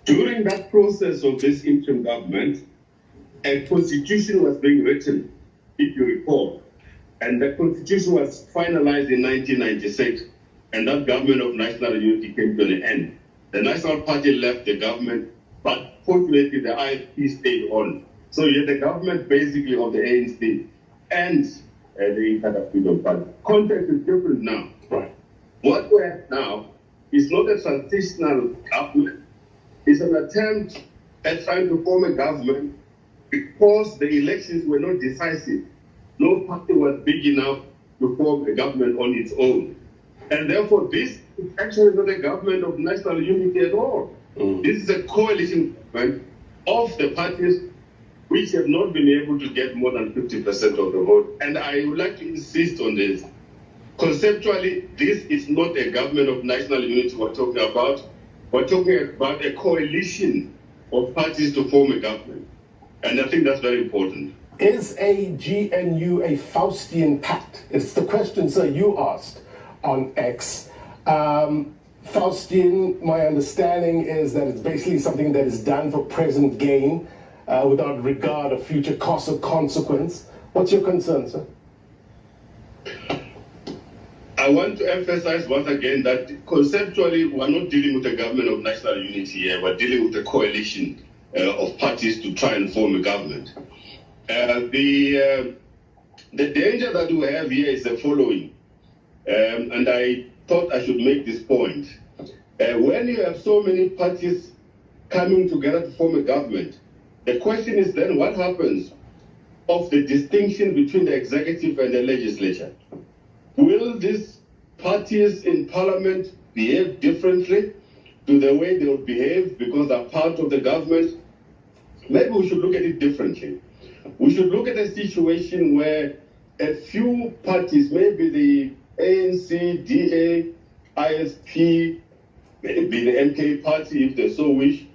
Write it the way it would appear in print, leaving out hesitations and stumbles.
During that process of this interim government, a constitution was being written, if you recall, and the constitution was finalized in 1996, and that government of national unity came to an end. The National Party left the government, but fortunately the IFP stayed on. So you had the government basically of the ANC and the Inkatha Freedom Party. Context is different now. Right. What we have now is not a transitional government. It's an attempt at trying to form a government because the elections were not decisive. No party was big enough to form a government on its own. And therefore, this is actually not a government of national unity at all. This is a coalition government of the parties which have not been able to get more than 50% of the vote. And I would like to insist on this. Conceptually, this is not a government of national unity we're talking about. We're talking about a coalition of parties to form a government. And I think that's very important. Is a GNU a Faustian pact? It's the question, sir, you asked on X. Faustian, my understanding is that it's basically something that is done for present gain without regard of future cost or consequence. What's your concern, sir? I want to emphasize once again that conceptually we're not dealing with a government of national unity here. We're dealing with a coalition of parties to try and form a government. The danger that we have here is the following, and I thought I should make this point. When you have so many parties coming together to form a government, the question is then what happens of the distinction between the executive and the legislature? Will these parties in parliament behave differently to the way they would behave because they're part of the government? Maybe we should look at it differently. We should look at a situation where a few parties, maybe the ANC, DA, ISP, maybe the MK party, if they so wish,